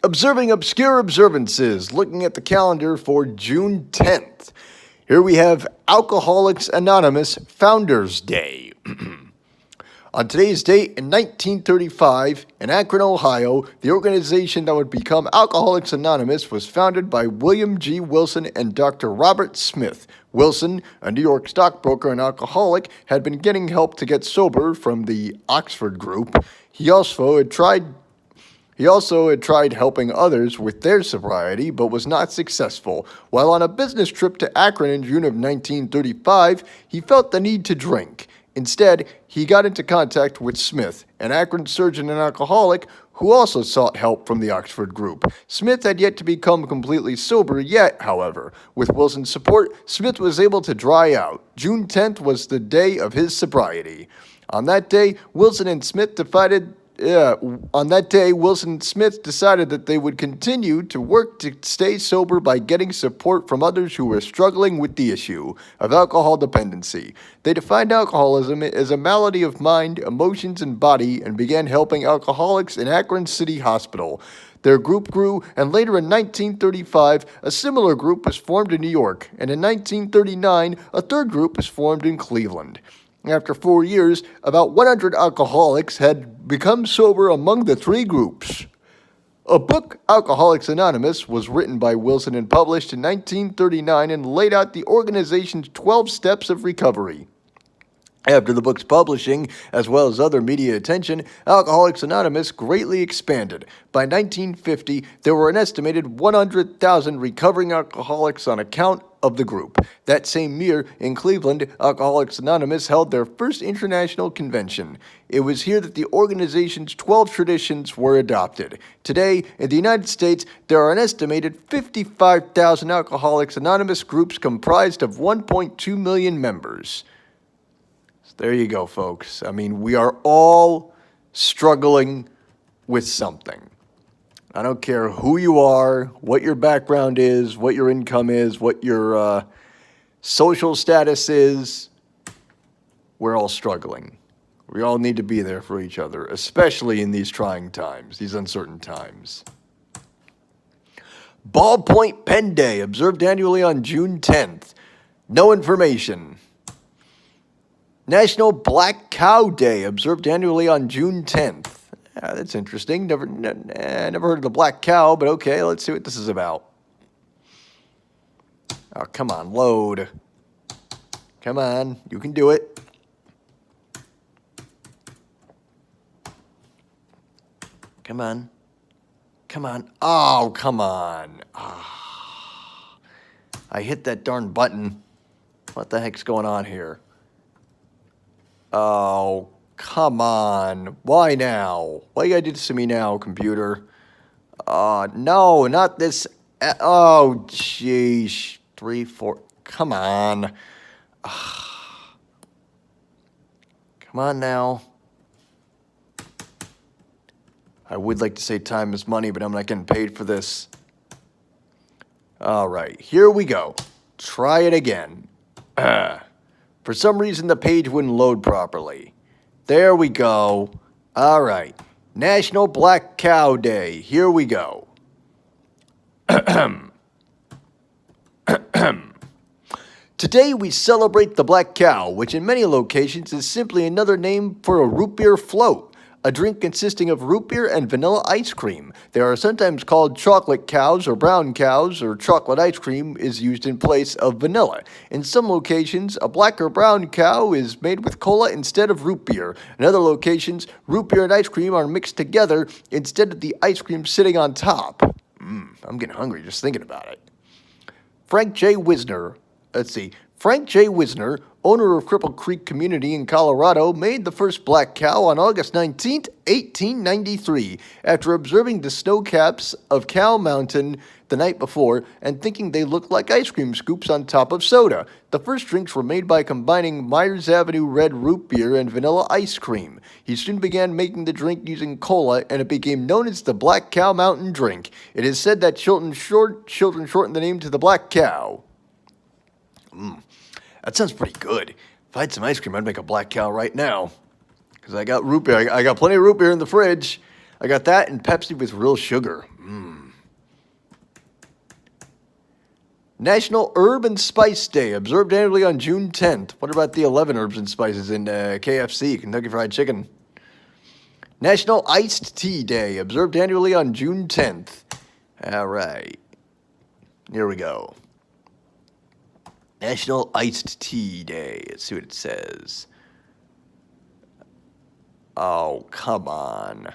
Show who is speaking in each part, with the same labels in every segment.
Speaker 1: Observing obscure observances, looking at the calendar for June 10th. Here we have Alcoholics Anonymous Founders Day. On today's date in 1935, in Akron, Ohio, the organization that would become Alcoholics Anonymous was founded by William G. Wilson and Dr. Robert Smith. Wilson, a New York stockbroker and alcoholic, had been getting help to get sober from the Oxford group. He also had tried helping others with their sobriety, but was not successful. While on a business trip to Akron in June of 1935, he felt the need to drink. Instead, he got into contact with Smith, an Akron surgeon and alcoholic who also sought help from the Oxford group. Smith had yet to become completely sober yet, however. With Wilson's support, Smith was able to dry out. June 10th was the day of his sobriety. On that day, Wilson and Smith decided that they would continue to work to stay sober by getting support from others who were struggling with the issue of alcohol dependency. They defined alcoholism as a malady of mind, emotions, and body and began helping alcoholics in Akron City Hospital. Their group grew, and later in 1935, a similar group was formed in New York, and in 1939, a third group was formed in Cleveland. After 4 years, about 100 alcoholics had become sober among the three groups. A book, Alcoholics Anonymous, was written by Wilson and published in 1939 and laid out the organization's 12 steps of recovery. After the book's publishing, as well as other media attention, Alcoholics Anonymous greatly expanded. By 1950, there were an estimated 100,000 recovering alcoholics on account of the group. That same year, in Cleveland, Alcoholics Anonymous held their first international convention. It was here that the organization's 12 traditions were adopted. Today, in the United States, there are an estimated 55,000 Alcoholics Anonymous groups comprised of 1.2 million members. There you go, folks. I mean, we are all struggling with something. I don't care who you are, what your background is, what your income is, what your social status is. We're all struggling. We all need to be there for each other, especially in these trying times, these uncertain times. Ballpoint Pen Day, observed annually on June 10th. No information. National Black Cow Day, observed annually on June 10th. That's interesting. Never heard of the black cow, but okay, let's see what this is about. Oh, come on, load. Come on, you can do it. Come on. Come on. Oh, come on. Oh, I hit that darn button. What the heck's going on here? Oh, come on. Why now? Why you gotta do this to me now, computer? No, not this. Oh, jeez. 3, 4. Come on. Come on now. I would like to say time is money, but I'm not getting paid for this. All right, here we go. Try it again. For some reason, the page wouldn't load properly. There we go. All right. National Black Cow Day. Here we go. Today we celebrate the black cow, which in many locations is simply another name for a root beer float, a drink consisting of root beer and vanilla ice cream. They are sometimes called chocolate cows or brown cows, or chocolate ice cream is used in place of vanilla. In some locations, a black or brown cow is made with cola instead of root beer. In other locations, root beer and ice cream are mixed together instead of the ice cream sitting on top. I'm getting hungry just thinking about it. Frank J. Wisner, owner of Cripple Creek Community in Colorado, made the first black cow on August 19, 1893, after observing the snow caps of Cow Mountain the night before and thinking they looked like ice cream scoops on top of soda. The first drinks were made by combining Myers Avenue red root beer and vanilla ice cream. He soon began making the drink using cola, and it became known as the Black Cow Mountain drink. It is said that children shortened the name to the Black Cow. That sounds pretty good. If I had some ice cream, I'd make a black cow right now. Because I got root beer. I got plenty of root beer in the fridge. I got that and Pepsi with real sugar. National Herb and Spice Day, observed annually on June 10th. What about the 11 herbs and spices in KFC, Kentucky Fried Chicken? National Iced Tea Day, observed annually on June 10th. All right. Here we go. National Iced Tea Day. Let's see what it says. Oh, come on.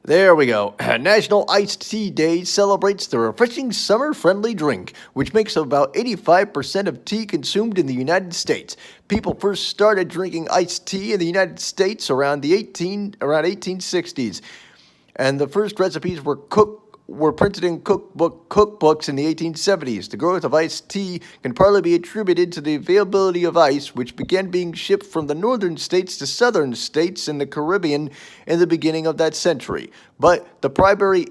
Speaker 1: There we go. National Iced Tea Day celebrates the refreshing summer-friendly drink, which makes up about 85% of tea consumed in the United States. People first started drinking iced tea in the United States around 1860s, and the first recipes were printed in cookbooks in the 1870s. The growth of iced tea can partly be attributed to the availability of ice, which began being shipped from the northern states to southern states in the Caribbean in the beginning of that century. But the primary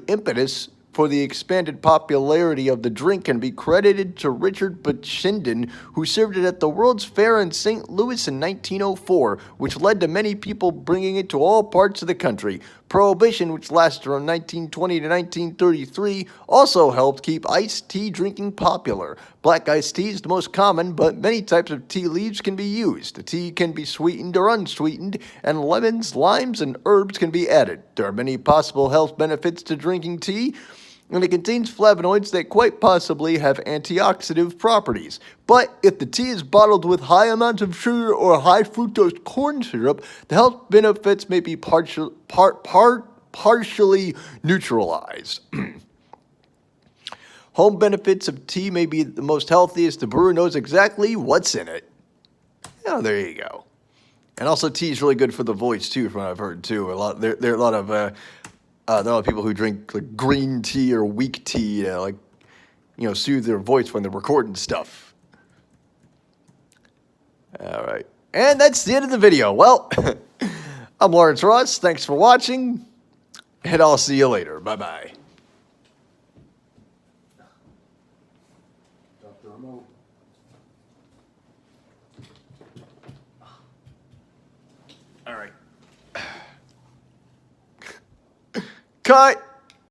Speaker 1: impetus for the expanded popularity of the drink can be credited to Richard Bachenden, who served it at the World's Fair in St. Louis in 1904, which led to many people bringing it to all parts of the country. Prohibition, which lasted from 1920 to 1933, also helped keep iced tea drinking popular. Black iced tea is the most common, but many types of tea leaves can be used. The tea can be sweetened or unsweetened, and lemons, limes, and herbs can be added. There are many possible health benefits to drinking tea, and it contains flavonoids that quite possibly have antioxidant properties. But if the tea is bottled with high amounts of sugar or high fructose corn syrup, the health benefits may be partially neutralized. Home benefits of tea may be the most healthiest. The brewer knows exactly what's in it. Oh, there you go. And also, tea is really good for the voice too, from what I've heard too. There are a lot of people who drink like green tea or weak tea, soothe their voice when they're recording stuff. All right, and that's the end of the video. Well, I'm Lawrence Ross. Thanks for watching, and I'll see you later. Bye bye. Drop the remote. All right. Cut.